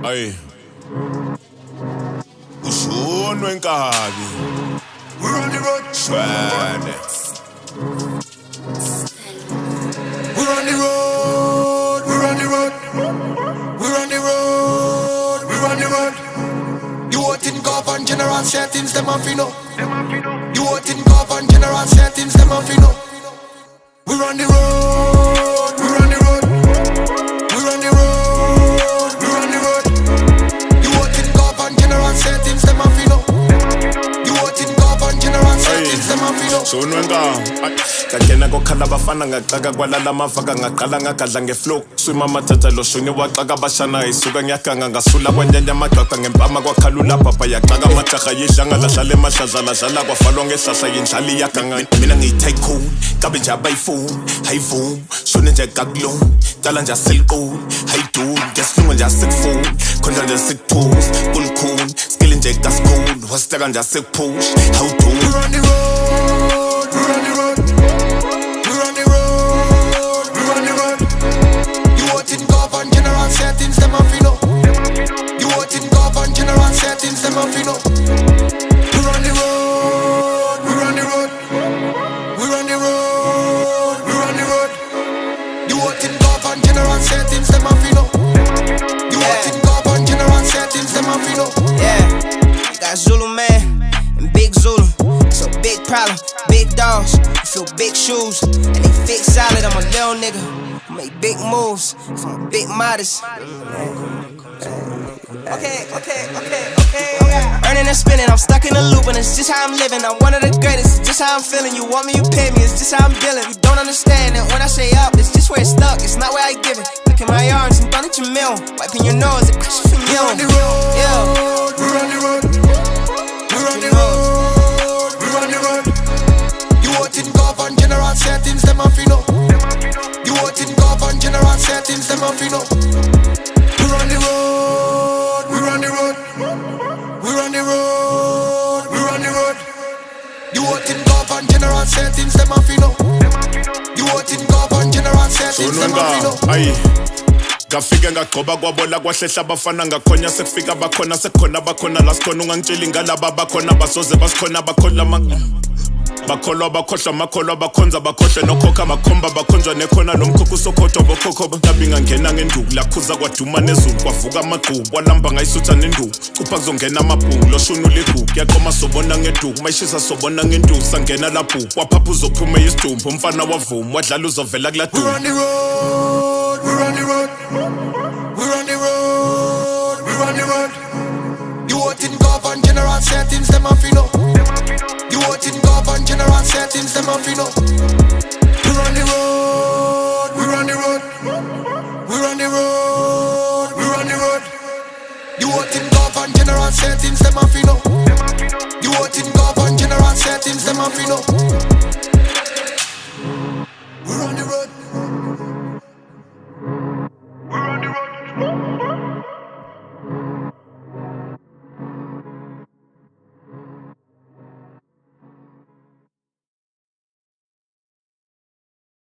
Aye. Ushunwe nkabi. We're on the road. Shwane. We're on the road. We're on the road. We're on the road. We're on the road. You want in govern general settings, them off you know. You want in govern general settings, them off you know. We're on the road. We're on the road. We're on the road. We're on the road. You want in govern general settings, them off you know. You want in govern general settings, them off you know. Shunwe nkabi. Ngakena kokhala bafana ngaqaka kwalala mavaka ngaqala ngagadla ngeflow swima mathatha lo shunye waxaka bashana isuka ngiyaganga ngasula kwanyanya amagaqa ngempama kwakhalula baba yaxaka amajaha yidlanga lahlala emahlazala dlala kwafalwa ngehlahla yindlali yaganga mina ngiyi-tycoon kabe nje abayi-fool hayi-voom shune nje kakulo cala nje asilcool hayi-doom ngesilungu nje asikuful khonja nje sikutools kuncool skili nje kascool wasiteka nje asikpush hawu-doom. We're on the road. We're on the road. We're on the road. We're on the road. You want in govern general settings, them off you know. You want in govern general settings, them off you know. We're on the road. We're on the road. We're on the road. We're on the road. You want in govern general settings, them off you know. You want in govern general settings, them off you know. Yeah, got Zulu man and Big Zulu. So big problem, big dogs, I feel big shoes, and they fit solid. I'm a little nigga, I make big moves, so I'm big modest. Okay. Earning and spinning, I'm stuck in a loop, and it's just how I'm living. I'm one of the greatest, it's just how I'm feeling. You want me, you pay me, it's just how I'm dealing. You don't understand that when I say up, it's just where it's stuck, it's not where I give it. Look in my arms and throw at your meal, wiping your nose, a question from you. We're on the road. Yeah. We're on the road. We're on the road. We're on the road. You want in govern general settings, them off you know. You want in govern general settings, them off you know. We're on the road. We're on the road. We're on the road. We're on the road. You want in govern general settings, them off you know. You want in govern general settings, them off you know. Aye. Ngafike ngagcoba kwabola kwahlehla abafana ngakhonya sekufika bakhona sekukhona bakhona la sikhona ungangitsheli ngalaba bakhona basoze basikhona bakhola bakholwa bakhohlwa amakholwa bakhonza bakhohlwe nokhokha makhomba bakhonjwa nekhona nomkhokho usokhothwa bokhokho bantabi ngangena ngenduku lakhuza kwaduma nezulu kwavuka amagqubu walamba ngayisutha nenduku kupha kuzongena amabhungu loshunu ligugu yaqoma sobona ngeduku mayishisa sobona ngenduku sangena lapho waphapha uzophume isidumbu umfana wavuma wadlala uzovela kula duku. We're on the road. We're on the road. We're on the road. We're on the road. You want in govern general settings, them off you know. You want in govern general settings, them off you know. We're on the road. We're on the road. We're on the road. We're on the road. You want in govern general settings, them off you know. You want in govern general settings, them off you know. We're on the road. We're on the road.